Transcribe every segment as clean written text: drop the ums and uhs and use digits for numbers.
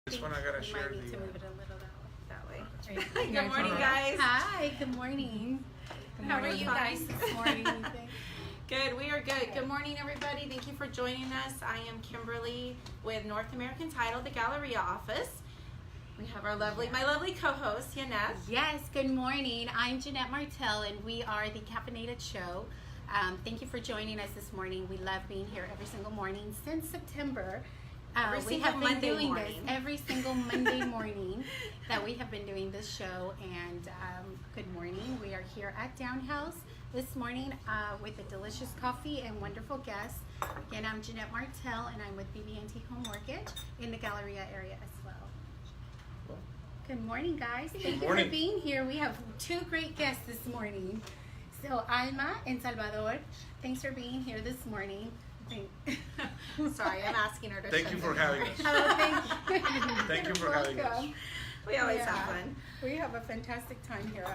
This one I gotta share might need the. to move it a little that way. Good morning, guys. Hi, good morning. How are you guys this morning? Good, we are good. Good morning, everybody. Thank you for joining us. I am Kimberly with North American Title, the Galleria office. We have our my lovely co-host, Yaneth. Yes, good morning. I'm Yaneth Martell, and we are the Caffeinated Show. Thank you for joining us this morning. We love being here every single morning since September. We have been doing this every single Monday morning that we have been doing this show. And good morning. We are here at Downhouse this morning with a delicious coffee and wonderful guests. Again, I'm Yaneth Martell, and I'm with BB&T Home Mortgage in the Galleria area as well. Good morning, guys. Thank you for being here. We have two great guests this morning. So, Alma and Salvador, thanks for being here this morning. Sorry, I'm asking her to Thank you for having us. Oh, thank you. Thank you for having us. We always have fun. We have a fantastic time here,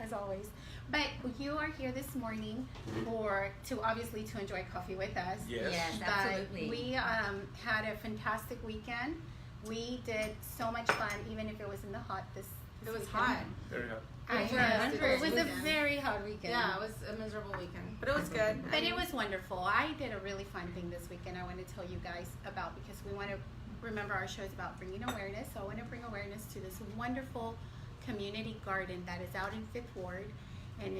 as always. But you are here this morning to enjoy coffee with us. Yes, absolutely. We had a fantastic weekend. We did so much fun, even if it was in the hot this It was weekend. hot. Very hot. It was a very hot weekend. Yeah, it was a miserable weekend, but it was good. But it was wonderful. I did a really fun thing this weekend I want to tell you guys about, because we want to remember our show is about bringing awareness. So I want to bring awareness to this wonderful community garden that is out in 5th Ward, and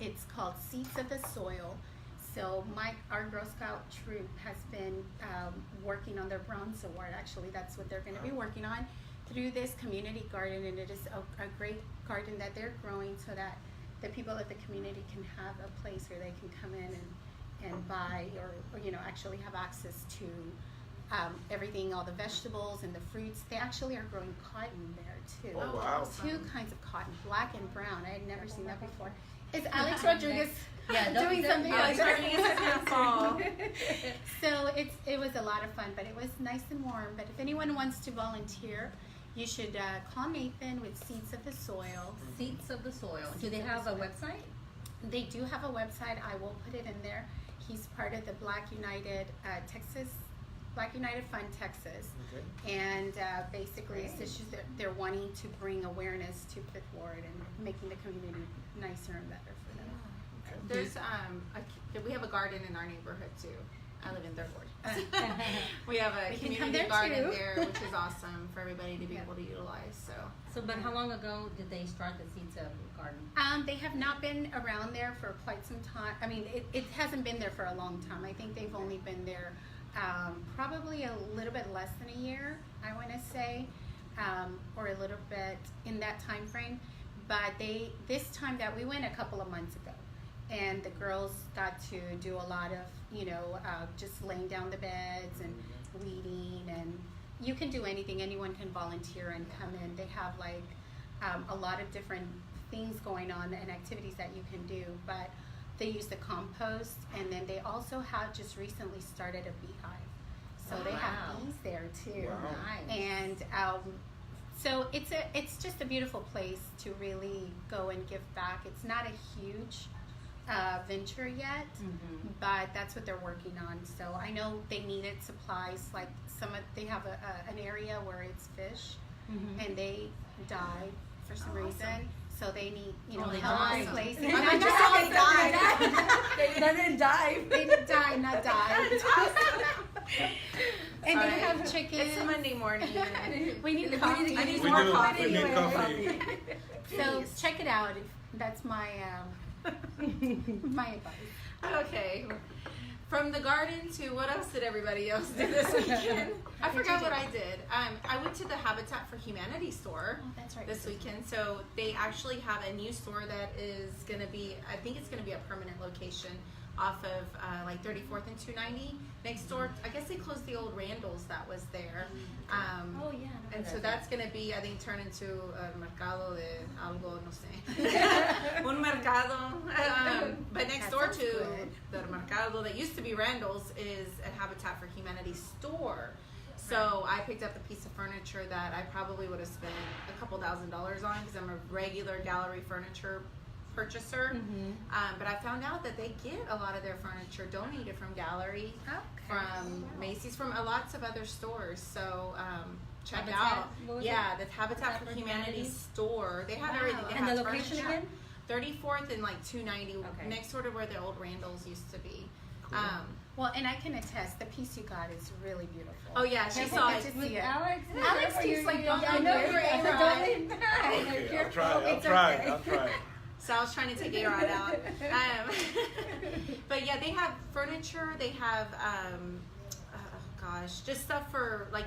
it's called Seeds of the Soil. So our Girl Scout troop has been working on their Bronze Award. Actually, that's what they're going to be working on through this community garden, and it is a great garden that they're growing so that the people of the community can have a place where they can come in and buy or actually have access to everything, all the vegetables and the fruits. They actually are growing cotton there too. Oh, wow. Two kinds of cotton, black and brown. I had never seen that before. Is Alex Rodriguez doing something like that? So it was a lot of fun, but it was nice and warm. But if anyone wants to volunteer, you should call Nathan with Seeds of the Soil. Seeds of the Soil. Do they have a website? They do have a website. I will put it in there. He's part of the Black United Fund Texas. Okay. And basically it's just they're wanting to bring awareness to 5th Ward and making the community nicer and better for them. Okay. There's we have a garden in our neighborhood too. I live in 3rd Ward. We have a community garden there, which is awesome for everybody to be able to utilize. But how long ago did they start the Seeds of Garden? They have not been around there for quite some time. I mean, it hasn't been there for a long time. I think they've only been there probably a little bit less than a year, I want to say, or a little bit in that time frame. But this time that we went a couple of months ago, and the girls got to do a lot of, just laying down the beds and weeding, and you can do anything. Anyone can volunteer and come in. They have a lot of different things going on and activities that you can do, but they use the compost, and then they also have just recently started a beehive. So they have bees there too. Wow. Nice. And so it's just a beautiful place to really go and give back. It's not a huge venture yet, but that's what they're working on. So I know they needed supplies, like they have an area where it's fish, and they died for some reason. So they need, help in place. They died. They didn't die. They didn't die, not die. And they have chickens. It's a Monday morning. We need coffee. I need more coffee. We need coffee. So check it out. That's my my advice. Okay. From the garden to what else did everybody else do this weekend? I forgot what I did. I went to the Habitat for Humanity store this weekend. So they actually have a new store that is going to be, I think it's going to be a permanent location off of 34th and 290 next door. I guess they closed the old Randall's that was there. And so that's going to be, I think, turned into a mercado de algo, no sé. Un mercado. But next door to the mercado that used to be Randall's is a Habitat for Humanity store. So I picked up a piece of furniture that I probably would have spent a couple $1,000s on, because I'm a regular gallery furniture purchaser. But I found out that they get a lot of their furniture donated from gallery, from Macy's, from lots of other stores. So check Habitat? out. What was Yeah, it? the Habitat for Humanity store. They have Wow. everything. They And have the location furniture. again? 34th and like 290, Okay. next door to where the old Randall's used to be. Cool. Well, and I can attest, the piece you got is really beautiful. Oh yeah, she Can't saw wait it. to see it. Alex. Alex keeps like bumping I into know, it. right, So right. don't lean back. Okay, I'll try. I'll It's try. okay. I'll try. So I was trying to take A-Rod out. But yeah, they have furniture. They have, just stuff for like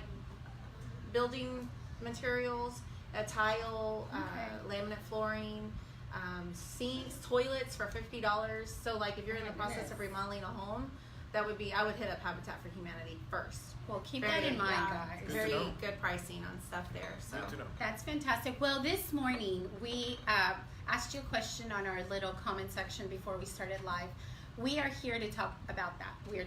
building materials, tile, laminate flooring, sinks, toilets for $50. So like if you're in the process of remodeling a home, I would hit up Habitat for Humanity first. Well, keep that in mind, guys. Good Very to know. good pricing on stuff there. So. Good to know. That's fantastic. Well, this morning we asked you a question on our little comment section before we started live. We are here to talk about that. We're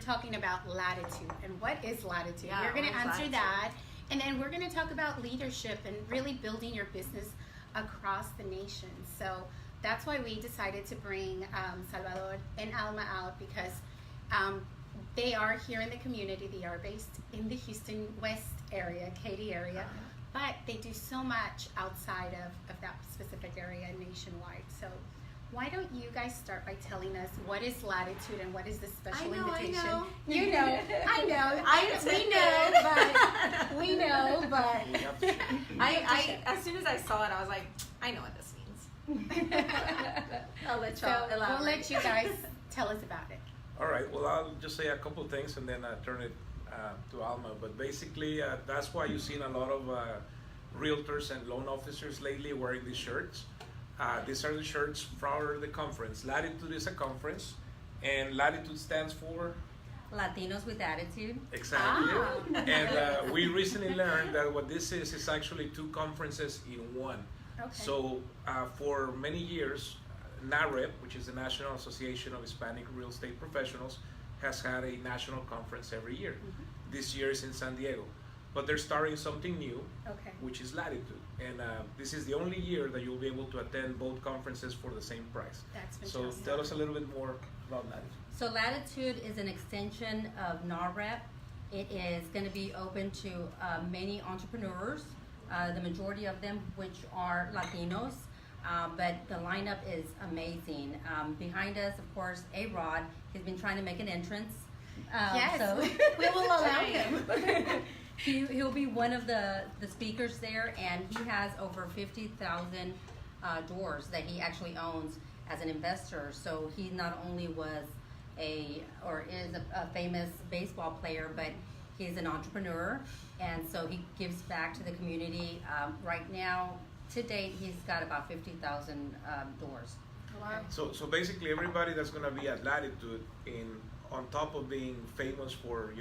talking about latitude and what is latitude. Yeah, we're going to what is answer latitude? that, and then we're going to talk about leadership and really building your business across the nation. So that's why we decided to bring Salvador and Alma out, because they are here in the community. They are based in the Houston West area, Katy area, but they do so much outside of that specific area nationwide. So why don't you guys start by telling us what is latitude and what is the special invitation? I know. You know, I know. We know, but We have to share. I as soon as I saw it, I was like, I know what this means. I'll let so y'all we'll elaborate. let you guys tell us about it. All right. Well, I'll just say a couple of things and then turn it to Alma. But basically, that's why you've seen a lot of realtors and loan officers lately wearing these shirts. These are the shirts for the conference. Latitude is a conference, and Latitude stands for Latinos with attitude. exactly. Ah. And we recently learned that what this is actually two conferences in one. Okay. So for many years, NAHREP, which is the National Association of Hispanic Real Estate Professionals, has had a national conference every year. Mm-hmm. This year is in San Diego. But they're starting something new, Okay. which is Latitude. And this is the only year that you'll be able to attend both conferences for the same price. That's So fantastic. tell us a little bit more about Latitude. So Latitude is an extension of NAHREP. It is going to be open to many entrepreneurs, the majority of them which are Latinos, but the lineup is amazing. Behind us, of course, A-Rod. He's been trying to make an entrance. Yes, So we will allow him. he'll be one of the speakers there, and he has over 50,000 doors that he actually owns as an investor. So he not only was is a famous baseball player, but he's an entrepreneur, and so he gives back to the community. Right now, to date, he's got about 50,000 doors. Wow. So basically, everybody that's going to be at Latitude, on top of being famous for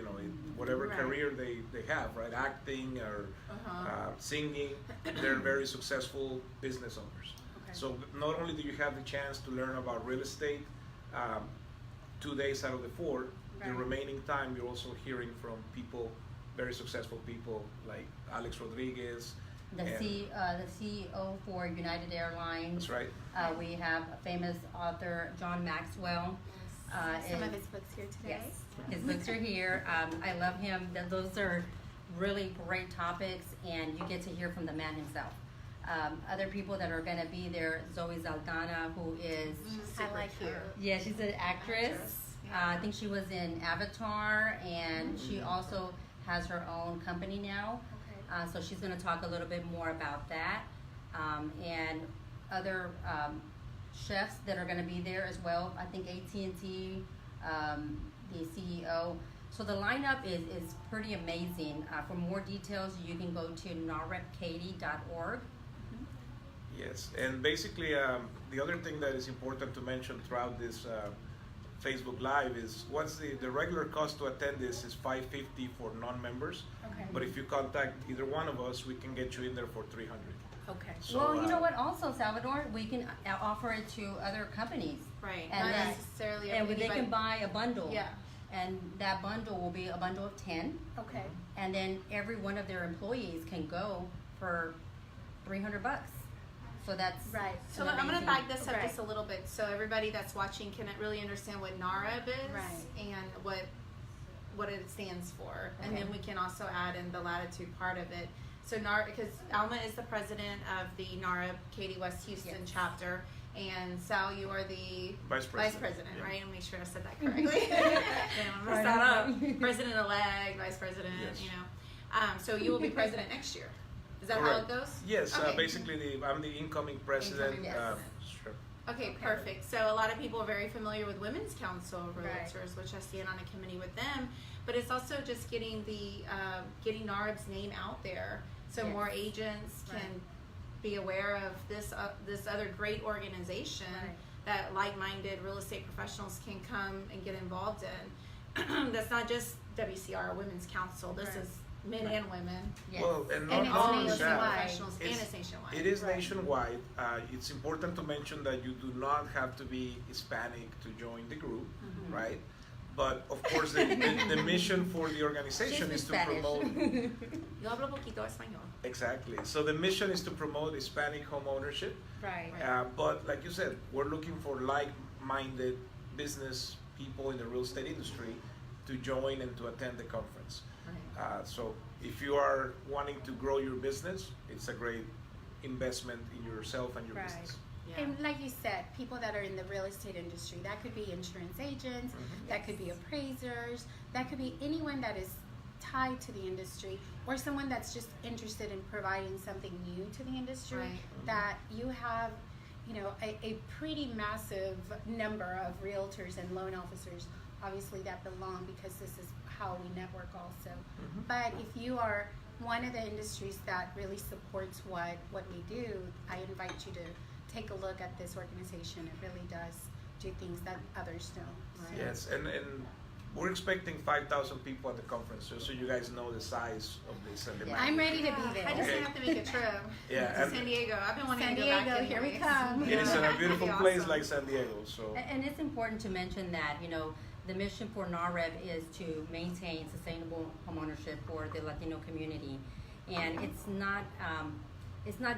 whatever Right. career they have, right, acting or Uh-huh. singing, they're very successful business owners. Okay. So not only do you have the chance to learn about real estate 2 days out of the 4, the Right. remaining time you're also hearing from people, very successful people like Alex Rodriguez. The CEO for United Airlines. That's right. We have a famous author, John Maxwell. Some and- of his books here today. Yes, his books are here. I love him. Those are really great topics, and you get to hear from the man himself. Other people that are going to be there, Zoe Zaldana, who is, I like her. yeah, she's an actress. I think she was in Avatar, and she also has her own company now. Okay. So she's going to talk a little bit more about that, and other chefs that are going to be there as well. I think AT&T, the CEO. So the lineup is pretty amazing. For more details, you can go to nahrepkaty.org. Yes, and basically the other thing that is important to mention throughout this Facebook Live is what's the regular cost to attend this is $550 for non-members. Okay. But if you contact either one of us, we can get you in there for $300. Okay. So, Well, you know what? Also, Salvador, we can offer it to other companies, Right. And Not then- necessarily and they everybody, can buy a bundle. Yeah. And that bundle will be a bundle of 10, Okay. and then every one of their employees can go for $300. So that's Right. So an I'm going to amazing- back this up Right. just a little bit so everybody that's watching can really understand what NAHREP is Right. and what it stands for, and Okay. then we can also add in the latitude part of it. So because Alma is the president of the NAHREP Katy West Houston Yes. chapter, and Sal, you are the Vice President. right? And make sure I said that correctly. Don't mess that up. President-elect, vice president, Yes. you know. So you will be president next year. Is that how Correct. it goes? Yes, Okay. basically I'm the incoming president. Incoming president. Sure. Okay, perfect. So a lot of people are very familiar with Women's Council of Right. Realtors, which I stand on a committee with them. But it's also just getting getting NAHREP's name out there, so Yes. more agents can Right. be aware of this other great organization Right. that like-minded real estate professionals can come and get involved in. That's not just WCR Women's Council. This Right. is men Right. and women. Yes. Well, and And not it's All only real estate that, professionals, and it's- it's nationwide. it is Right. nationwide. It's important to mention that you do not have to be Hispanic to join the group, Mm-hmm. right? But of course, the mission for the organization She's is to Spanish. promote. Yo hablo poquito español. Exactly. So the mission is to promote Hispanic home ownership. Right. But like you said, we're looking for like-minded business people in the real estate industry to join and to attend the conference. So if you are wanting to grow your business, it's a great investment in yourself and your Right. business. Yeah. And like you said, people that are in the real estate industry, that could be insurance agents, Mhm. that could be appraisers, that could be anyone that is tied to the industry, or someone that's just interested in providing something new to the industry. Right. That you have, a pretty massive number of realtors and loan officers, obviously that belong, because this is how we network also. Mhm. But if you are one of the industries that really supports what we do, I invite you to take a look at this organization. It really does do things that others don't. Right. Yes, and we're expecting 5,000 people at the conference, so you guys know the size of this and the Yeah. magnitude. I'm ready to be there. I just Okay. have to make a trip Yeah, to and- San Diego. I've been wanting San to go back Diego, here we anyways. come. It is in a That'd beautiful be place awesome. like San Diego. So And it's important to mention that, the mission for NAHREP is to maintain sustainable homeownership for the Latino community. And it's not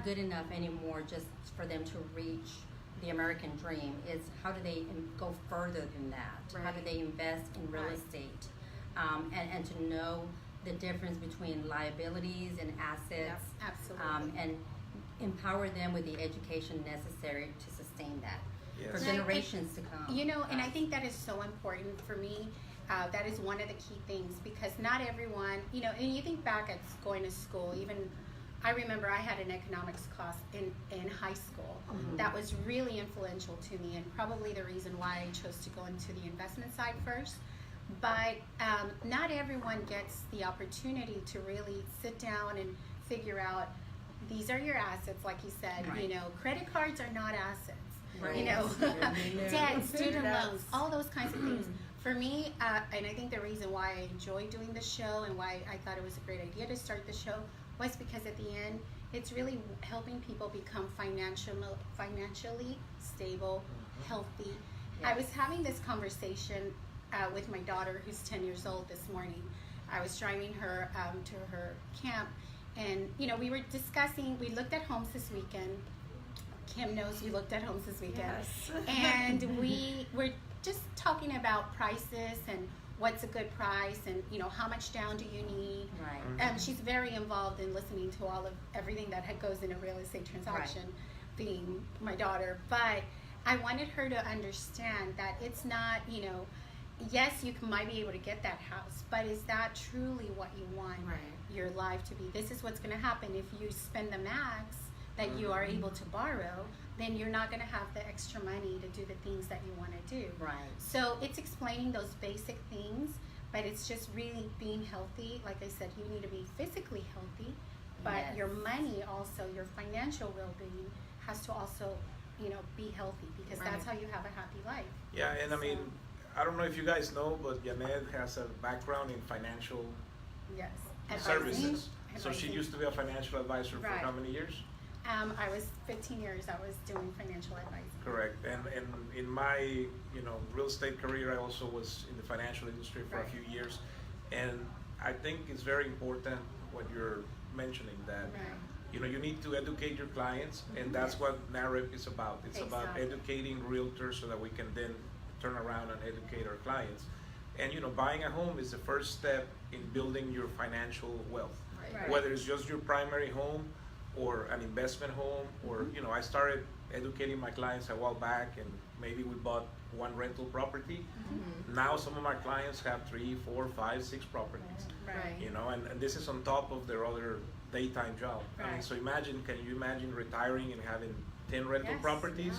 good enough anymore just for them to reach the American dream. It's how do they go further than that? How do Right. they invest in real Right. estate? And to know the difference between liabilities and assets. Absolutely. And empower them with the education necessary to sustain that yes. for And I- generations to come. And I think that is so important for me. That is one of the key things, because not everyone, and you think back at going to school, even I remember I had an economics class in high school that was really influential to me, and probably the reason why I chose to go into the investment side first. But not everyone gets the opportunity to really sit down and figure out, these are your assets, like you said. Right. Credit cards are not assets. Right. Debt, student Yes. loans, all those kinds of things. For me, and I think the reason why I enjoy doing the show and why I thought it was a great idea to start the show was because at the end, it's really helping people become financially stable, healthy. I was having this conversation with my daughter, who's 10 years old, this morning. I was driving her to her camp, and we were discussing. We looked at homes this weekend. Kim knows we looked at homes this weekend, Yes. and we were just talking about prices and what's a good price, and how much down do you need. Right. She's very involved in listening to everything that goes in a real estate transaction, being my daughter. But I wanted her to understand that it's not, yes, you might be able to get that house, but is that truly what you want Right. your life to be? This is what's going to happen if you spend the max that you are able to borrow. Then you're not going to have the extra money to do the things that you want to do. Right. So it's explaining those basic things, but it's just really being healthy. Like I said, you need to be physically healthy, but Yes. your money also, your financial well-being has to also, be healthy, because that's how Right. you have a happy life. Yeah, and I mean, I don't know if you guys know, but Yaneth has a background in financial Yes. services. So she Advising. used to be a financial advisor for Right. how many years? I was 15 years. I was doing financial advising. Correct. And in my real estate career, I also was in the financial industry for a Right. few years, and I think it's very important what you're mentioning, that Right. you need to educate your clients, and that's what NAHREP is about. It's about Exactly. educating realtors so that we can then turn around and educate our clients. And buying a home is the first step in building your financial wealth. Right. Whether it's just your primary home or an investment home, or I started educating my clients a while back, and maybe we bought one rental property. Now some of my clients have 3, 4, 5, 6 properties. Right. And this is on top of their other daytime job. I mean, Right. so can you imagine retiring and having 10 rental Yes. properties?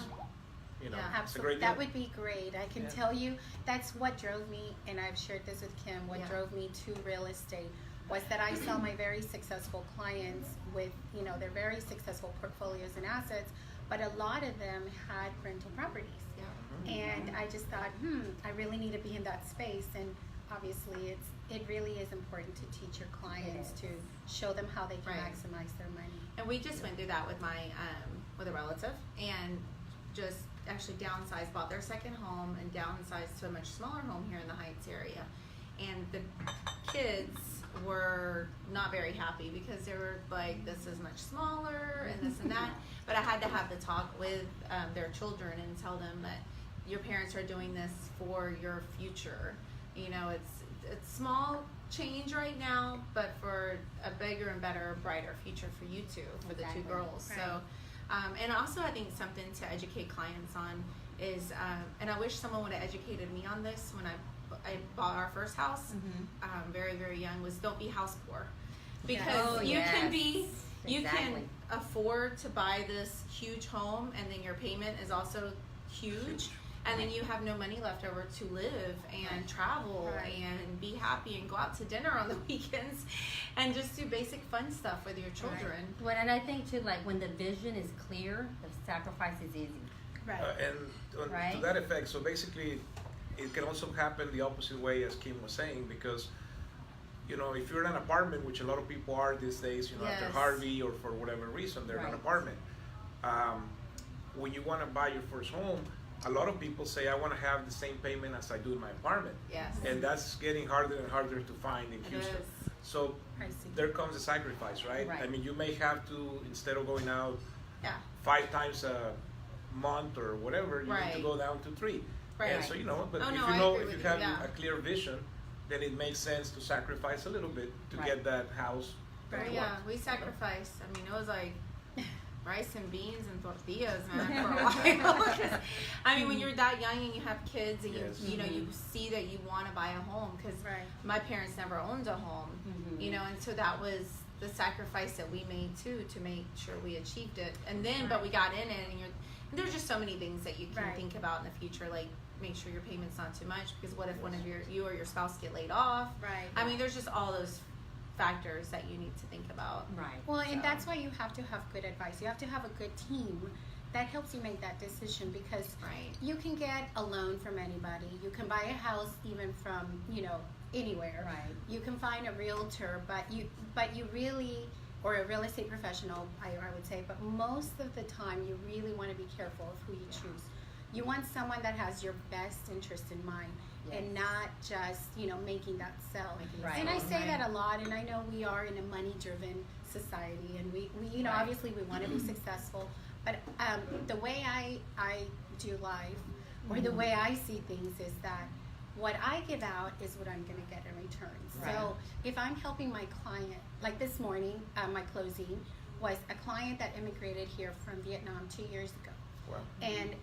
Yeah, It's a Absolutely. great That deal. would be great. I can Yeah. tell you that's what drove me, and I've shared this with Kim, what Yeah. drove me to real estate was that I saw my very successful clients with, their very successful portfolios and assets, but a lot of them had rental properties. Yeah. And I just thought, I really need to be in that space. And obviously it really is important to teach your clients to show them how they can Right. maximize their money. And we just went through that with my with a relative, and just actually downsized, bought their second home and downsized to a much smaller home here in the Heights area. And the kids were not very happy because they were like, this is much smaller and this and that. But I had to have the talk with their children and tell them that your parents are doing this for your future. It's small change right now, but for a bigger and better, brighter future for you two, for the two Exactly. girls. Right. So, and also I think something to educate clients on is, and I wish someone would have educated me on this when I bought our first house, very, very young, was don't be house poor. Because you can be, you can afford to buy this huge home, and then your payment is also huge. And then you have no money left over to live and travel and be happy and go out to dinner on the weekends and just do basic fun stuff with your children. Well, and I think too, like when the vision is clear, the sacrifice is easy. Right. Right. To that effect, so basically, it can also happen the opposite way, as Kim was saying, because if you're in an apartment, which a lot of people are these days, after Yes. Harvey or for whatever reason, they're in an Right. apartment. When you want to buy your first home, a lot of people say, I want to have the same payment as I do in my apartment. Yes. And that's getting harder and harder to find in It Houston. is. So I see. there comes a sacrifice, right? Right. I mean, you may have to, instead of going out Yeah. 5 times a month or whatever, you need to Right. go down to 3. Right. And so, but Oh, if no, you I know, agree if you with have you, yeah. a clear vision, then it makes sense to sacrifice a little bit to Right. get that house. that But you yeah, want. we sacrificed. I mean, it was like rice and beans and tortillas, man, for a while. 'Cause, I mean, when you're that young and you have kids and Yes. you see that you want to buy a home, because Right. my parents never owned a home, and so that was the sacrifice that we made too, to make sure we achieved it. And then, but we got in it, and there's just so many things that you can Right. think about in the future, like make sure your payment's not too much, because what if one of you or your spouse get laid off? Right. I mean, there's just all those factors that you need to think about. Right. Well, and So- that's why you have to have good advice. You have to have a good team that helps you make that decision, because Right. you can get a loan from anybody. You can buy a house even from, anywhere. Right. You can find a realtor, but you really, or a real estate professional, I would say, but most of the time you really want to be careful of who you choose. You want someone that has your best interest in mind, and not just, making that sell. Right. And I say Right. that a lot, and I know we are in a money-driven society, and we Right. obviously we want to be successful, but the way I do life, or the way I see things, is that what I give out is what I'm going to get in return. Right. So if I'm helping my client, like this morning, my closing was a client that immigrated here from Vietnam 2 years ago. Wow. And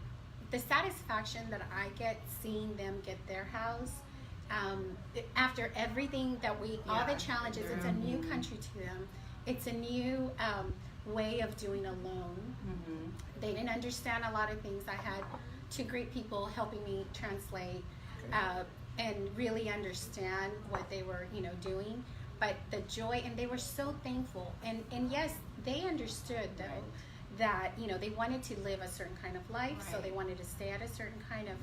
the satisfaction that I get seeing them get their house, after everything that all the Yeah, challenges, it's a new country to them. It's a new way of doing a loan. They didn't understand a lot of things. I had 2 great people helping me translate and really understand what they were, doing. But the joy, and they were so thankful. And yes, they understood though that, they wanted to live a certain kind of life, so Right. they wanted to stay at a certain kind of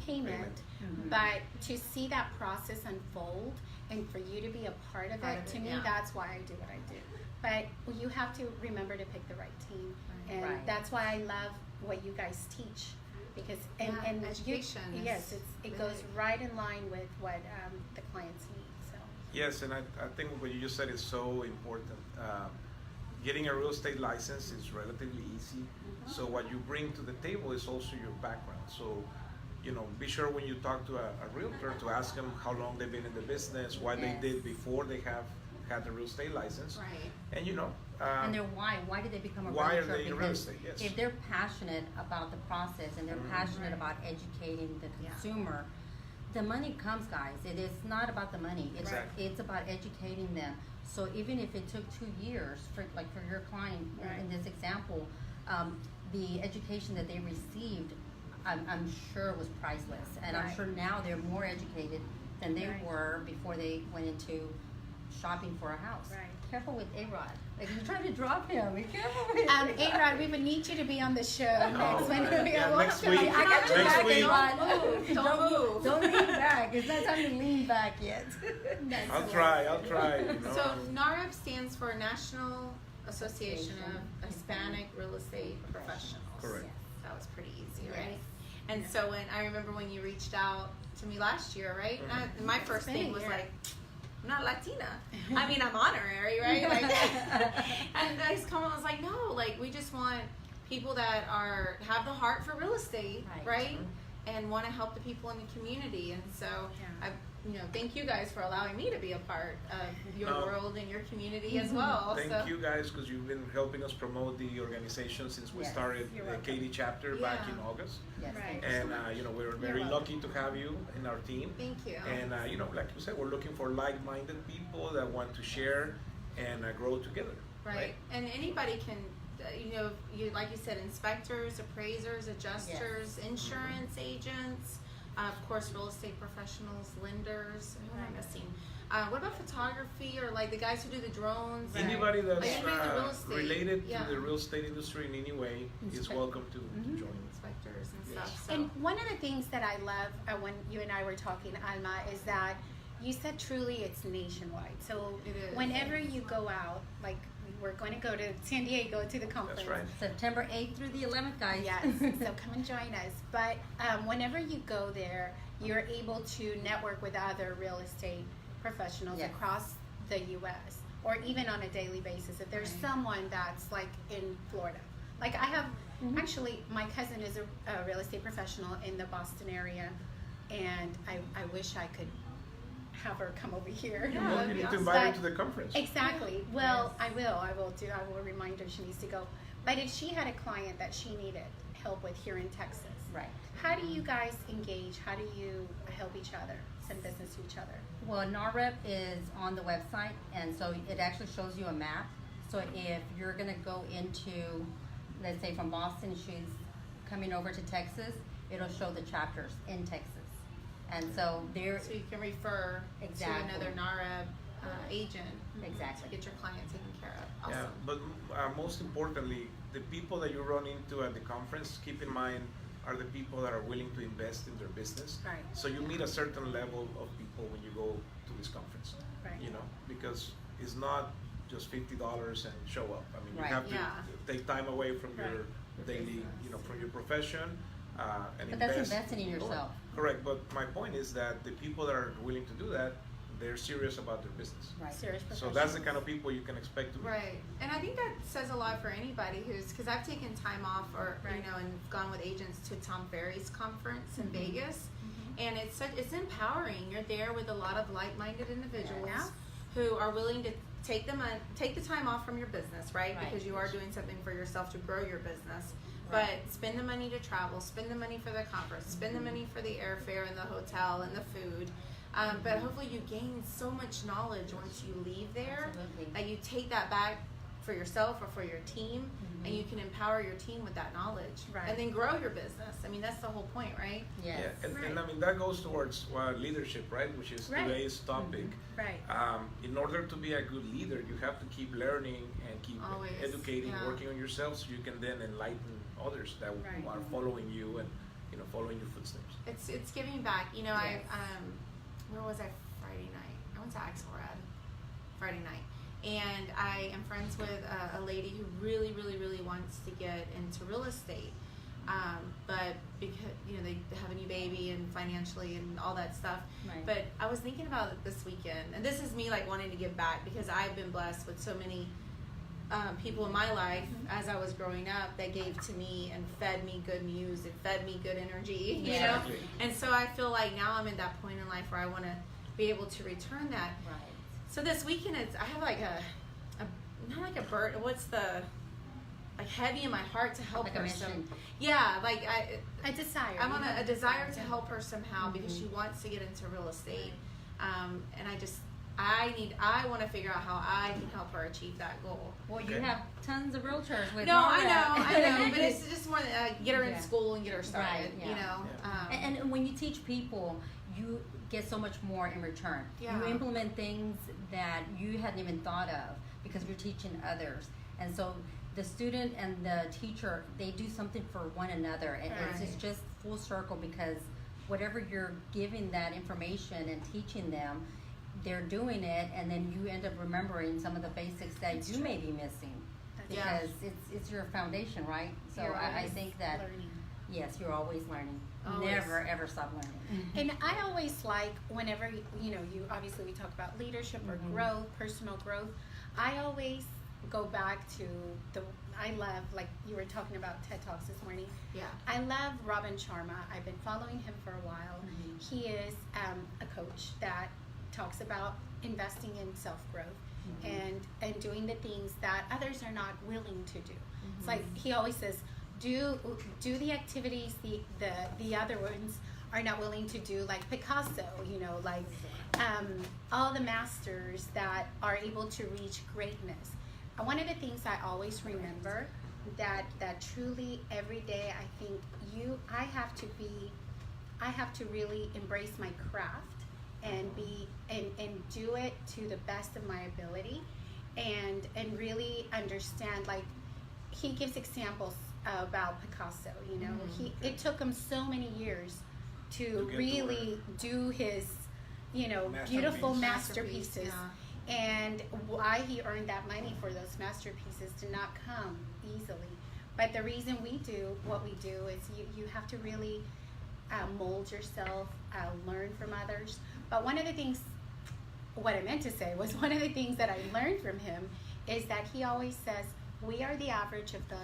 payment. Mm-hmm. But to see that process unfold and for you to be a part of it, to me, yeah. that's why I do what I do. But you have to remember to pick the right team. And Right. that's why I love what you guys teach. Because, and education is yes, it goes right in line with what the clients need. So Yes, and I think what you just said is so important. Getting a real estate license is relatively easy. So what you bring to the table is also your background. So, be sure when you talk to a realtor to ask them how long they've been in the business, what Yes. they did before they have had the real estate license, Right. and And their why. Why did they become a why are realtor? they in real Because estate? Yes. if they're passionate about the process and they're passionate about educating the Yeah. consumer, the money comes, guys. It is not about the money. It's Exactly. it's about educating them. So even if it took 2 years, for your client in this example, the education that they received, I'm sure was priceless, and I'm Right. sure now they're more educated than they Right. were before they went into shopping for a house. Right. Careful with A-Rod. Like, you're trying to drop him. Be careful with A-Rod, we would need you to be on the show next when we yeah, we'll next have to- week. I got your Next back, week. A-Rod. Don't move. Don't lean back. It's not time to lean back yet. That's I'll hilarious. try. So NAHREP stands for National Association of Hispanic Real Estate Professionals. Correct. That was pretty easy, Yes. right? And so when I remember when you reached out to me last year, right? Mhm. My first It's been thing a was year. like, I'm not Latina. I mean, I'm honorary, right? Like, and I just come and was like, no, like we just want people that have the heart for real estate, Right. right? And want to help the people in the community. And so Yeah. thank you guys for allowing me to be a part of your No. world and your community as well. Thank so, you guys, because you've been helping us promote the organization since we Yes. started You're the welcome. Katy chapter back Yeah. in August. Yes, Right. thank you. And we're very welcome. lucky to have you in our team. Thank you. And like you said, we're looking for like-minded people that want to share and grow together. Right. And anybody can, like you said, inspectors, appraisers, adjusters, insurance agents, of course, real estate professionals, lenders. Who am I missing? What about photography or like the guys who do the drones? Right. Anybody that's Like anybody in the real estate, related yeah. to the real estate industry in any way is welcome to join. Inspectors and Yes. stuff. So. And one of the things that I love when you and I were talking, Alma, is that you said truly it's nationwide. So It is. whenever you go out, like we're going to go to San Diego to the conference. That's right. September 8th through the 11th, guys. Yes, so come and join us. But whenever you go there, you're able to network with other real estate professionals Yes. across the U.S. or even on a daily basis. If there's someone that's like in Florida, like I have, actually, my cousin is a real estate professional in the Boston area, and I wish I could have her come over here. Yeah, Well, that'd you be need to awesome. invite her But- to the conference. Exactly. Well, I will remind her she needs to go. But if she had a client that she needed help with here in Texas, Right. how do you guys engage? How do you help each other, send business to each other? Well, NAHREP is on the website, and so it actually shows you a map. So if you're going to go into, let's say from Boston, she's coming over to Texas, it'll show the chapters in Texas. And so there, So you can refer Exactly. to another NAHREP agent Exactly. to get your client taken care of. Yeah, Awesome. but most importantly, the people that you run into at the conference, keep in mind, are the people that are willing to invest in their business. Right. So you meet a certain level of people when you go to this conference. Right. Because it's not just $50 and show up. I mean, Right. you have to Yeah. take time away from your Right. daily, from your profession, and but that's invest. investing in yourself. Correct, but my point is that the people that are willing to do that, they're serious about their business. Right. Serious So professionals. that's the kind of people you can expect to meet. Right, and I think that says a lot for anybody because I've taken time off or Right. and gone with agents to Tom Ferry's conference in Mm-hmm. Vegas, and it's empowering. You're there with a lot of like-minded individuals Yeah. who are willing to take the time off from your business, right? Right. Because you are doing something for yourself to grow your business. Right. But spend the money to travel, spend the money for the conference, spend the money for the airfare and the hotel and the food. But hopefully you gain so much knowledge once you leave there Absolutely. that you take that back for yourself or for your team, and you can empower your team with that knowledge, Right. and then grow your business. I mean, that's the whole point, right? Yes. Yeah, and Right. I mean that goes towards leadership, right? Which is Right. today's topic. Right. In order to be a good leader, you have to keep learning and keep Always, educating, yeah. working on yourself, so you can then enlighten others that Right. are following you and following your footsteps. It's giving back. Yes. Where was I Friday night? I went to Axelrad Friday night, and I am friends with a lady who really, really, really wants to get into real estate, but because they have a new baby and financially and all that stuff. Right. But I was thinking about it this weekend, and this is me like wanting to give back because I've been blessed with so many people in my life as I was growing up that gave to me and fed me good news and fed me good energy, you know? And so I feel like now I'm in that point in life where I want to be able to return that. Right. So this weekend, I have like a not like a burden, what's the, like heavy in my heart to help Like her. a mission. Yeah, like A desire. I'm on a desire to help her somehow because she wants to get into real estate. And I want to figure out how I can help her achieve that goal. Well, you have tons of realtors with No, I NAHREP. know, but it's just more get her in Yeah. school and get her started, Right, yeah. you know. Yeah. And when you teach people, you get so much more in return. Yeah. You implement things that you hadn't even thought of because you're teaching others. And so the student and the teacher, they do something for one another. And it's just full circle because whatever you're giving that information and teaching them, they're doing it, and then you end up remembering some of the basics that you may be missing. Because it's your foundation, right? So I think that, learning. yes, you're always learning. Always. Never, ever stop learning. And I always like whenever, you know, obviously we talk about leadership or growth, personal growth. I always go back to I love, like you were talking about TED Talks this morning. Yeah. I love Robin Sharma. I've been following him for a while. He is a coach that talks about investing in self-growth and doing the things that others are not willing to do. It's like he always says, do the activities the other ones are not willing to do, like Picasso, you know, like all the masters that are able to reach greatness. One of the things I always remember that truly every day I think I have to really embrace my craft and do it to the best of my ability and really understand, like he gives examples about Picasso, you know, it took him so many years to really do his, you know, beautiful masterpieces. And why he earned that money for those masterpieces did not come easily. But the reason we do what we do is you have to really mold yourself, learn from others. But one of the things, what I meant to say was one of the things that I learned from him is that he always says, we are the average of the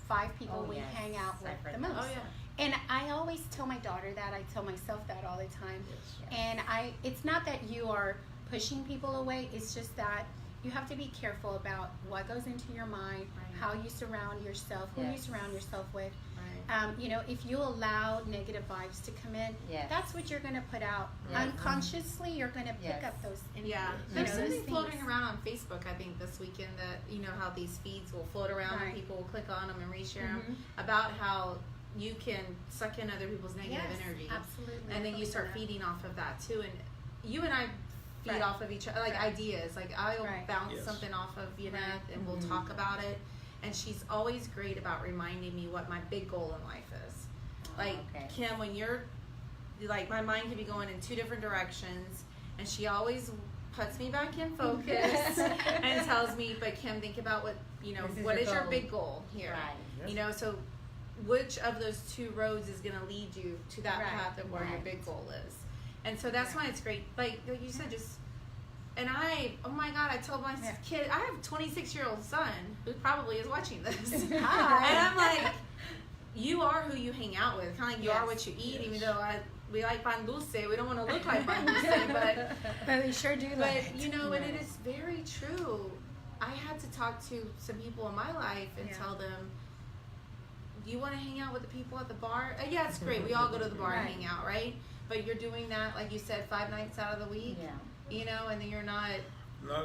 5 people we hang out with the most. Oh, yeah. And I always tell my daughter that, I tell myself that all the time. And it's not that you are pushing people away, it's just that you have to be careful about what goes into your mind, how you surround yourself, who you surround yourself with. You know, if you allow negative vibes to come in, that's what you're going to put out. Unconsciously, you're going to pick up those. There's something floating around on Facebook, I think, this weekend that, you know, how these feeds will float around and people will click on them and reshare them about how you can suck in other people's negative energy. Absolutely. And then you start feeding off of that too. And you and I feed off of each other, like ideas. Like I'll bounce something off of Yaneth and we'll talk about it. And she's always great about reminding me what my big goal in life is. Like, Kim, when you're, like, my mind can be going in 2 different directions, and she always puts me back in focus and tells me, but Kim, think about what, you know, what is your big goal here? You know, so which of those 2 roads is going to lead you to that path of where your big goal is? And so that's why it's great. Like you said, just, and oh my God, I told my kid, I have a 26-year-old son who probably is watching this. And I'm like, you are who you hang out with. Kind of like you are what you eat, even though we like pan dulce. We don't want to look like pan dulce, but we sure do. But, you know, and it is very true. I had to talk to some people in my life and tell them, do you want to hang out with the people at the bar? Yeah, it's great. We all go to the bar and hang out, right? But you're doing that, like you said, 5 nights out of the week. You know, and then you're not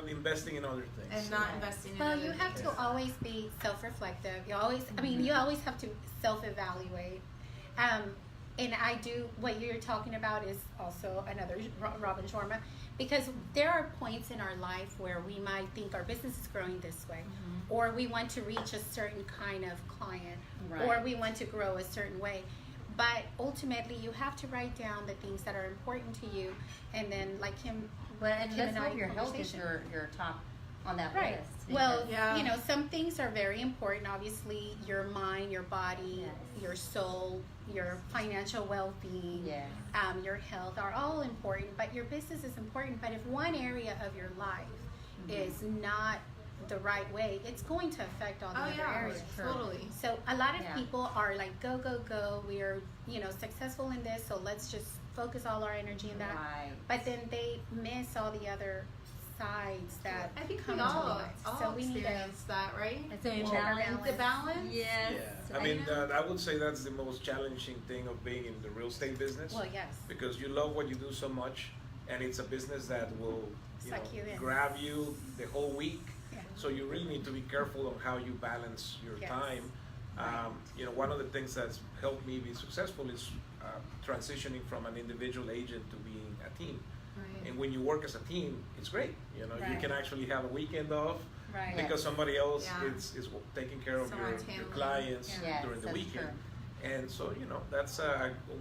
investing in other things. And not investing in other things. Well, you have to always be self-reflective. You always, I mean, you always have to self-evaluate. And I do, what you're talking about is also another Robin Sharma, because there are points in our life where we might think our business is growing this way, or we want to reach a certain kind of client, or we want to grow a certain way. But ultimately, you have to write down the things that are important to you, and then, like Kim, and let's hope your health is your top on that list. Well, you know, some things are very important. Obviously, your mind, your body, your soul, your financial well-being, your health are all important. But your business is important. But if one area of your life is not the right way, it's going to affect all the other areas. Totally. So a lot of people are like, go, go, go. We are, successful in this, so let's just focus all our energy in that. Right. But then they miss all the other sides that I think come we to all life. So we need to experience that, right? It's a balance. The balance. Yes. Yeah, I mean, I would say that's the most challenging thing of being in the real estate business. Well, yes. Because you love what you do so much, and it's a business that will Suck you in. grab you the whole week. Yeah. So you really need to be careful on how you balance your Yes. time. One of the things that's helped me be successful is transitioning from an individual agent to being a team. Right. And when you work as a team, it's great. You Right. can actually have a weekend off Right. because somebody else Yeah. is taking care of Someone's your handling. clients Yes, during the that's weekend. true. And so, that's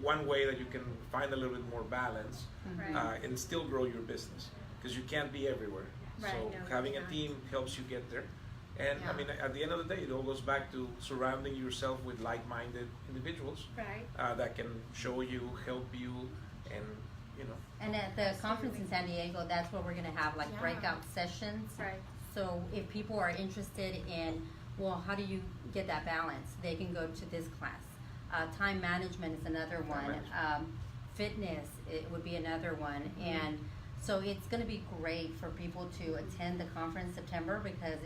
one way that you can find a little bit more balance Right. and still grow your business, because you can't be everywhere. Right, So no, you having a can't. team helps you get there. And I Yeah. mean, at the end of the day, it all goes back to surrounding yourself with like-minded individuals Right. that can show you, help you, and And at the conference in San Diego, that's where we're gonna have like Yeah. breakout sessions. Right. So if people are interested in, well, how do you get that balance? They can go to this class. Time management is another one. management. Fitness, it would be another one. And so it's gonna be great for people to attend the conference in September, because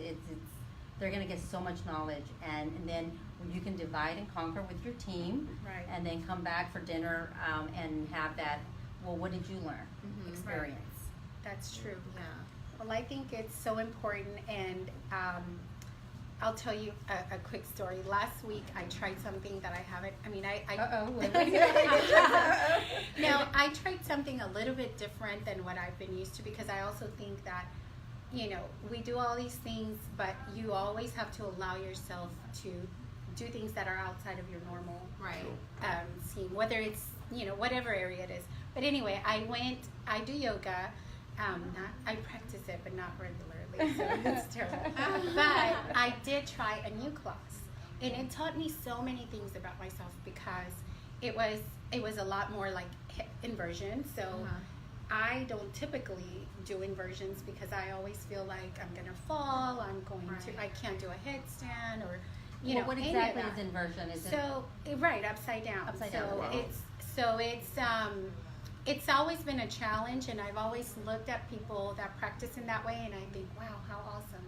they're gonna get so much knowledge, and then you can divide and conquer with your team. Right. And then come back for dinner and have that, well, what did you learn? Mhm. Experience. That's true. Yeah. Well, I think it's so important, and I'll tell you a quick story. Last week, I tried something that I haven't. I mean, Now, I tried something a little bit different than what I've been used to, because I also think that, we do all these things, but you always have to allow yourself to do things that are outside of your normal Right. scene, whether it's, whatever area it is. But anyway, I do yoga. I practice it, but not regularly, so it's terrible. But I did try a new class, and it taught me so many things about myself, because it was a lot more like inversion. So I don't typically do inversions, because I always feel like I'm gonna fall. I can't do a headstand, or What any of exactly that. is inversion? Is So right, upside down. Upside so down. Wow. It's always been a challenge, and I've always looked at people that practice in that way, and I think, wow, how awesome.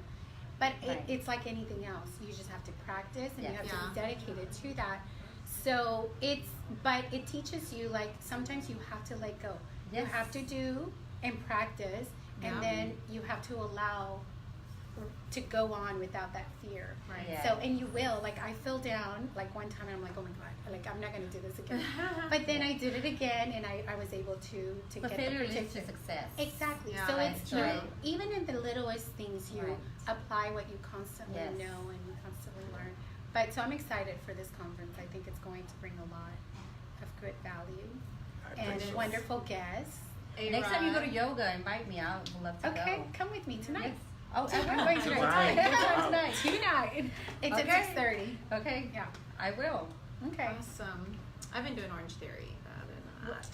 But Right. it's like anything else. You just have to practice, and you Yes. have to be dedicated to that. So but it teaches you, like, sometimes you have to let go. You Yes. have to do and practice, and Yeah. then you have to allow to go on without that fear. Right. Yeah. So, and you will, like, I fell down, like, one time, and I'm like, oh my God, like, I'm not going to do this again. But then I did it again, and I was able to But get failure the leads to protection. success. Exactly. Yeah, So that's it's true. even in the littlest things, you Right. apply what you constantly Yes. know and you constantly learn. But so I'm excited for this conference. I think it's going to bring a lot of good value I and think so. wonderful guests. Next time you go to yoga, invite me. I would love to go. Okay, come with me tonight. Yes. Oh, I will. Tonight. Tonight. Tonight. Tonight. It's Okay. at 6:30. Okay. Yeah. I will. Okay. Awesome. I've been doing Orange Theory. What is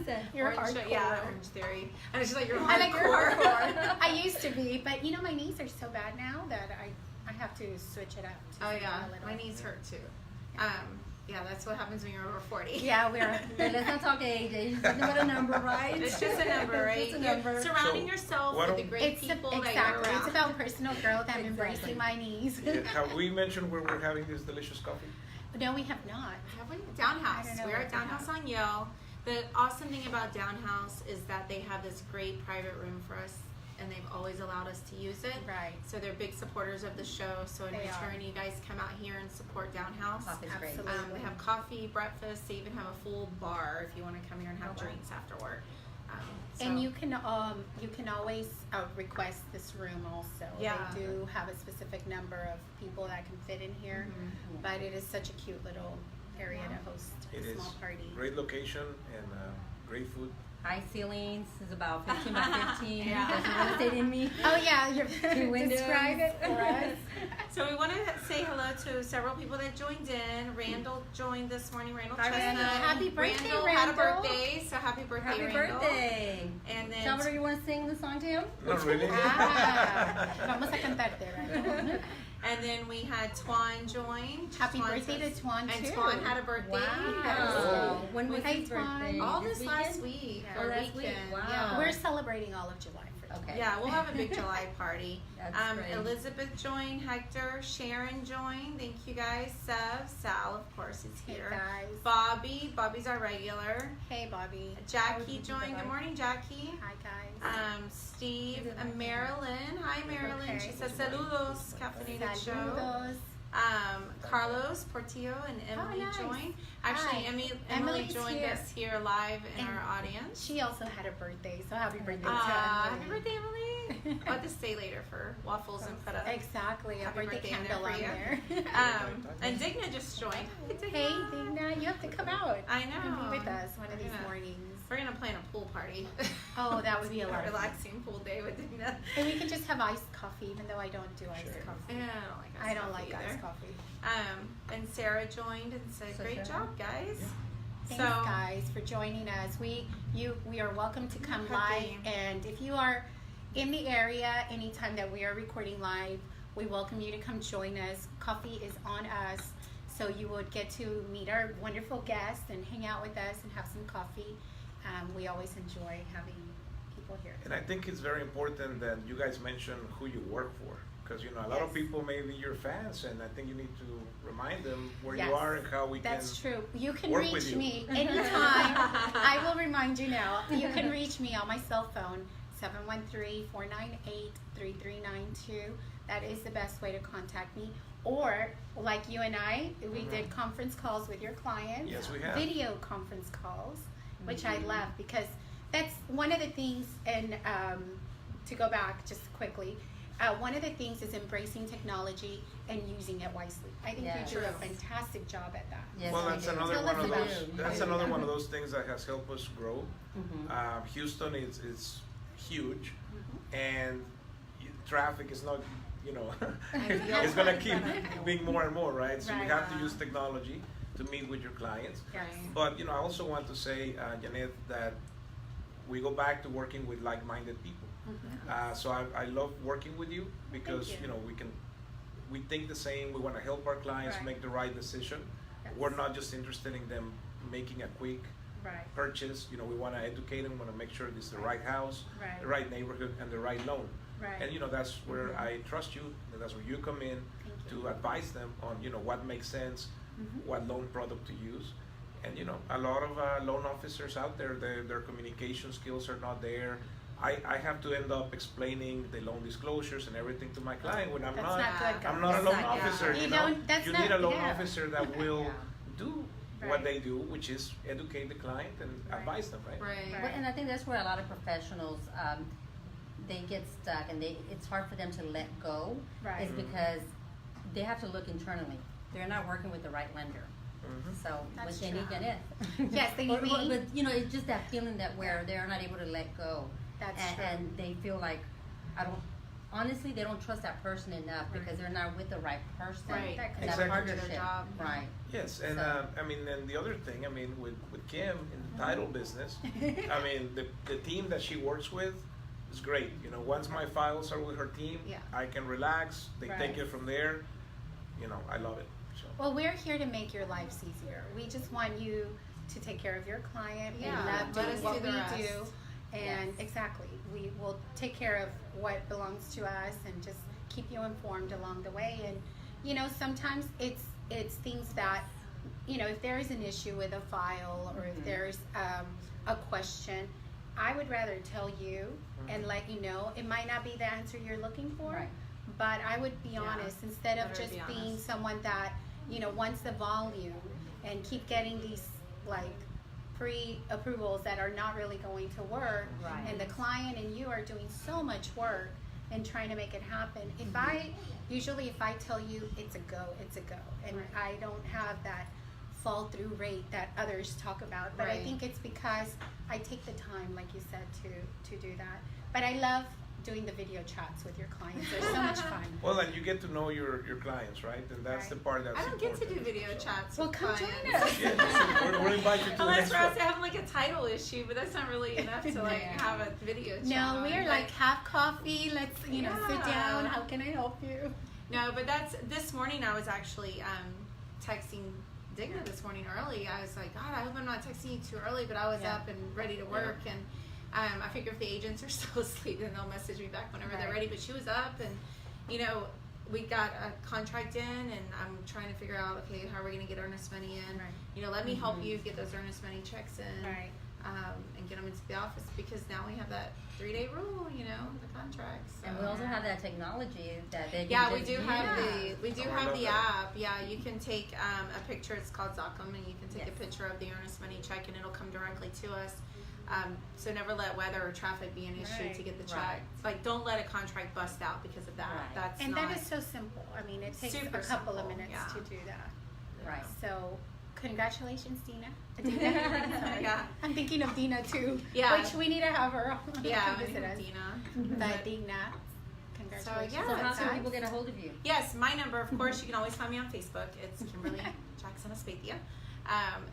that? You're Orange, hardcore. yeah, Orange Theory. And it's just like you're hardcore. I like your hardcore. I used to be, but my knees are so bad now that I have to switch it up. To Oh something yeah, a little- my knees hurt too. Yeah, that's what happens when you're over 40. Yeah, we're. Hey, let's not talk age. It's nothing but a number, right? It's just a number, right? It's a You're number. surrounding So, yourself why with the don't- great It's people that you're exactly. around. It's about personal growth. I'm Exactly. embracing my knees. Yeah, have we mentioned where we're having this delicious coffee? No, we have not. Have we? I Downhouse. don't know We're what at they have. Downhouse on Yale. The awesome thing about Downhouse is that they have this great private room for us, and they've always allowed us to use it. Right. So they're big supporters of the show. So in They return, are. you guys come out here and support Downhouse. Coffee's great. Absolutely. They have coffee, breakfast. They even have a full bar if you want to come here and have Oh, wow. drinks after work. And So- you can always request this room also. Yeah. They do have a specific number of people that can fit in here, Mhm. but it is such a cute little area to host It a is. small party. Great location and great food. High ceilings is about 15 by 15. Yeah. There's real estate in me. Oh yeah, you're Two windows. describe it for us. So we want to say hello to several people that joined in. Randall joined this morning. Randall Hi, Chestnut. Randall. Happy birthday, Randall had a Randall. birthday, so happy birthday, Happy Randall. birthday. And then Salvador, you want to sing the song to him? Not really. Vamos a cantarte, right? and then we had Twan join. Happy Twan birthday to says- Twan, And too. Twan had a birthday. Wow. When was Hi, his birthday? Twan. All this last weekend? week Yeah. or Last week. weekend. Wow. Yeah. We're celebrating all of July for Twan. Okay. Yeah, we'll have a big July party. That's great. Elizabeth joined, Hector, Sharon joined. Thank you guys. Sal, of course, is Hey, here. guys. Bobby's our regular. Hey, Bobby. Jackie joined. Good morning, Jackie. Hi, guys. Steve, Marilyn. Hi, Marilyn. She says saludos, Caffeinated Show. Saludos. Carlos Portillo and Emily nice. joined. Actually, Hi. Emily Emily's joined here. us here live in And our audience. She also had a birthday, so happy birthday to Happy Emily. birthday, Emily. I'll have to stay later for waffles and put up. Exactly, a Happy birthday birthday in there candle for on you. there. And Digna just joined. Hi, Digna. Hey, Digna, you have to come out. I You can know. be with us one of these Yeah. mornings. We're gonna plan a pool party. Oh, that would be a lot of fun. relaxing pool day with Digna. And we can just have iced coffee, even though I don't do iced Sure. coffee. Yeah, I don't like I don't coffee like either. iced coffee. And Sarah joined and said, So "Great Sarah? job, guys." Thanks, guys, for joining us. We are welcome to come live, Happy. and if you are in the area anytime that we are recording live, we welcome you to come join us. Coffee is on us, so you would get to meet our wonderful guests and hang out with us and have some coffee. We always enjoy having people here. And I think it's very important that you guys mention who you work for. Because, you know, a lot of Yes. people may be your fans, and I think you need to remind them where Yes. you are and how we That's can. true. You can work with reach you. me anytime. I will remind you now. You can reach me on my cell phone, 713-498-3392. That is the best way to contact me. Or, like you and I, we did conference calls with your clients. Yes, we have. Video conference calls, which I love because that's one of the things, and to go back just quickly, one of the things is embracing technology and using it wisely. I think Yes. you do a fantastic job at that. Yes, Well, we that's do. another Tell one us of about those. it. That's another one of those things that has helped us grow. Mhm. Houston is huge, and traffic is not, you know, it's gonna keep being more and more, right? So you Right. have to use technology to meet with your clients. Yes. But, you know, I also want to say, Yaneth, that we go back to working with like-minded people. So I love working with you because, Thank you. you know, we think the same. We want to help our clients Right. make the right decision. Yes. We're not just interested in them making a quick Right. purchase. You know, we want to educate them. We want to make sure it's the right house, Right. the right neighborhood, and the right loan. Right. And you know, that's where I trust you. And that's where you come in Thank to you. advise them on, you know, what makes sense, Mhm. what loan product to use. And you know, a lot of loan officers out there, their communication skills are not there. I have to end up explaining the loan disclosures and everything to my client when I'm That's not. not good, guys. I'm not a That's loan not- yeah. officer. You You know, don't- that's you not- need a loan yeah. officer that will Yeah. do Right. what they do, which is educate the client and Right. advise them, right? Right. Right. Well, and I think that's where a lot of professionals, they get stuck and it's hard for them to let go. Right. Is because they have to look internally. They're not working with the right lender. Mhm. So That's what they need true. Janeth. Yes, they need me. But you know, it's just that feeling that where they're not able to let go. That's and, true. and they feel like honestly they don't trust that person enough Right. because they're not with the right person. Right. That could And be that Exactly. partnership. Their job. Right. Yes, and So- I mean, and the other thing, I mean, with Kim in the title business, I mean, the team that she works with is great. You know, once my files are with her team, Yeah. I can relax. They Right. take it from there. You know, I love it. So. Well, we're here to make your lives easier. We just want you to take care of your client Yeah, and love let doing us what do the we rest. do. And Yes. exactly, we will take care of what belongs to us and just keep you informed along the way. And you know, sometimes it's things that, you know, if there is an issue with a file or if there's a question, I would rather tell you and let you know. It might not be the answer you're looking for, Right. but I would be Yeah. honest instead of Better just be being honest. someone that, you know, wants the volume and keep getting these like pre-approvals that are not really going to work. Right. And the client and you are doing so much work and trying to make it happen. If I tell you it's a go, it's a go. And I don't have that fall through rate that others talk about. But I Right. think it's because I take the time, like you said, to do that. But I love doing the video chats with your clients. They're so much fun. Well, and you get to know your clients, right? And that's the part that's I don't get to do important. video chats. Well, with come clients. join us. Yeah, so we'll invite you to the Unless next for us one. to have like a title issue, but that's not really enough to like Yeah. have a video chat. No, we are But- like, have coffee. Let's, sit Yeah. down. How can I help you? No, but this morning I was actually texting Digna this morning early. I was like, God, I hope I'm not texting you too early, but I was up and ready to work. And I figure if the agents are still asleep, then they'll message me back whenever they're ready. But she was up, and we got a contract in, and I'm trying to figure out, okay, how are we going to get earnest money in? Right. Let me help you get those earnest money checks in. Right. And get them into the office, because now we have that 3-day rule, the contracts. So. And we also have that technology that they can Yeah, we just do use. have the that. app. Yeah, you can take a picture. It's called Zocum, and you can take a picture of the earnest money check, and it'll come directly to us. So never let weather or traffic be an issue to get the check. Like, don't let a contract bust out because of that. Right. That's not, that is so simple. I mean, it takes Super a couple of simple, minutes to do that. Right. So, congratulations, Dina. Yeah. I'm thinking of Dina too. Yeah. Which we need to have her on. Yeah, come I'm visit us. Dina. But Dina, congratulations. yeah. So how can Guys. people get a hold of you? Yes, my number, of course, you can always find me on Facebook. It's Kimberly Azpeitia.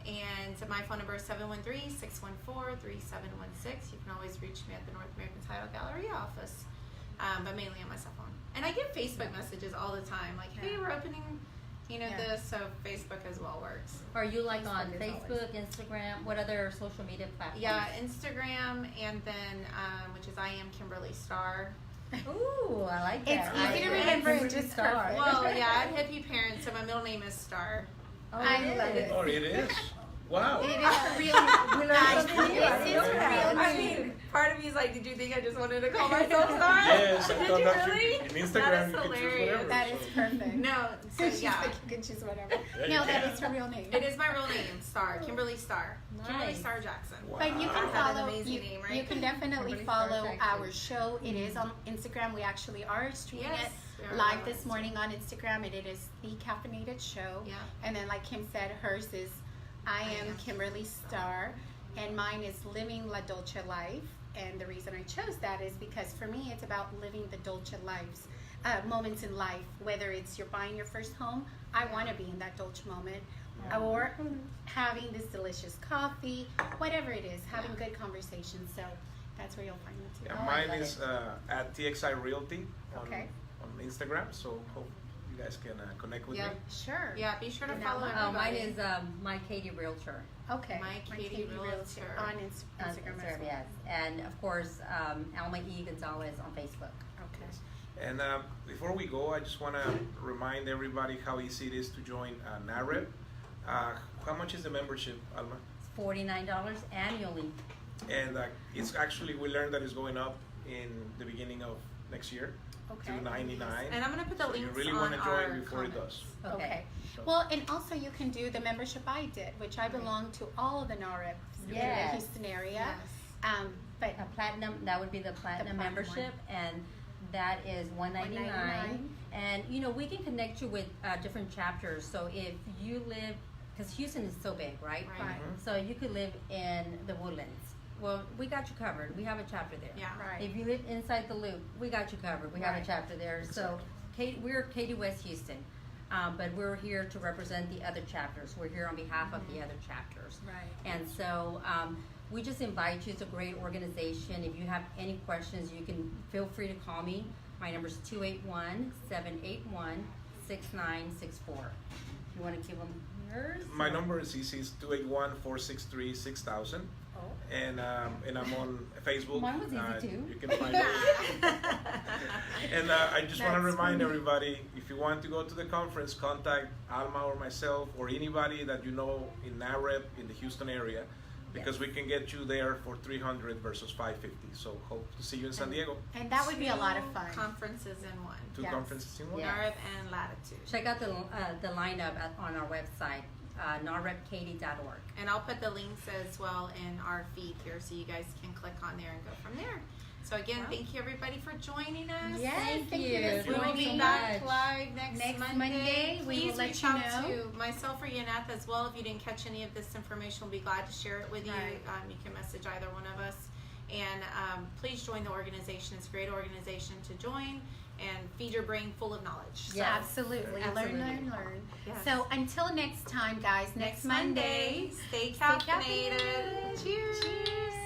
And my phone number is 713-614-3716. You can always reach me at the North American Title Gallery office, but mainly on my cell phone. And I get Facebook messages all the time, like, hey, we're opening, this, so Facebook as well works. Are you like on Facebook is Facebook, Instagram? What other social media platforms? Yeah, Instagram, and then, which is I am Kimberly Star. Ooh, I like It's that. easy to I am remember, Kimberly just Star. perfect. Well, yeah, I had hippie parents, so my middle name is Star. Oh, I it love is. it. Oh, it is? Wow. It is a real We learned something new. This is a real I mean, part of me is like, did you think I just wanted to call myself Star? Yes, I Did thought you that's really? in That Instagram is you can choose hilarious. whatever. That is perfect. No, so She's yeah. like, you can choose whatever. Yeah, No, you that can. is her real name. It is my real name, Star. Kimberly Star. Kimberly Nice. Star Jackson. Wow. But you can Isn't that an follow. amazing You, name, right? you can definitely Kimberly Star follow Jackson. our show. It is on Instagram. We actually are streaming Yes, it we are live on this morning on Instagram. It is the Caffeinated Show. Yeah. And then, like Kim said, hers is I am Kimberly Star, and mine is Living La Dolce Life. And the reason I chose that is because for me, it's about living the Dolce lives, moments in life. Whether it's you're buying your first home, I want to be in that Dolce moment, or having this delicious coffee, whatever it is, having good conversations. So that's where you'll find me too. Yeah, Oh, I mine love is at TXI Realty on, Okay. on Instagram, so hope you guys can connect with Yeah. me. Sure. Yeah, be sure to And follow now- Mine everybody. is my Katy Realtor Okay. My Katy Realtor. on on Instagram as Instagram, well. yes. And of course, Alma Gonzalez on Facebook. Okay. And before we go, I just want to remind everybody how easy it is to join NAHREP. How much is the membership, Alma? It's $49 annually. And it's actually, we learned that it's going up in the beginning of next year Okay. to $99. And I'm going to put the So you links really on wanna join our before it comments. does. Okay. Well, and also you can do the membership I did, which I belong to all of the NAHREPs in the Yes. Houston area. Yes. But A platinum, that would be the platinum platinum membership, and that is $199. $199. And we can connect you with different chapters. So if you live, because Houston is so big, right? Right. So you could live in the Woodlands. Well, we got you covered. We have a chapter there. Yeah. Right. If you live inside the Loop, we got you covered. We have a Right. chapter there. So we're Katy West Houston, but we're here to represent the other chapters. We're here on behalf of the other chapters. Right. And so we just invite you. It's a great organization. If you have any questions, you can feel free to call me. My number is 281-781-6964. You want to give them yours? My number is easy. It's 281-463-6000. Oh. And I'm on Facebook. Mine was easy too. You can find it. And I just want to That's remind funny. everybody, if you want to go to the conference, contact Alma or myself or anybody that you know in NAHREP in the Houston area, because we can get you there for $300 versus $550. So hope to see you in San Diego. And that would be a lot of fun. Conferences in one. Two Yes. conferences in one. Yeah. NAHREP and Latitude. Check out the lineup on our website, nahrepkaty.org. And I'll put the links as well in our feed here, so you guys can click on there and go from there. So again, thank you everybody for joining us. Yes, thank you. Thank you. We will Thank be you back so much. live next Monday. We Please will let reach you out know. to myself or Yaneth as well. If you didn't catch any of this information, we'll be glad to share it with you. Right. You can message either one of us. And please join the organization. It's a great organization to join and feed your brain full of knowledge. Yeah, absolutely. Absolutely. Learn. Yes. So until next time, guys, next Monday, stay caffeinated. Cheers.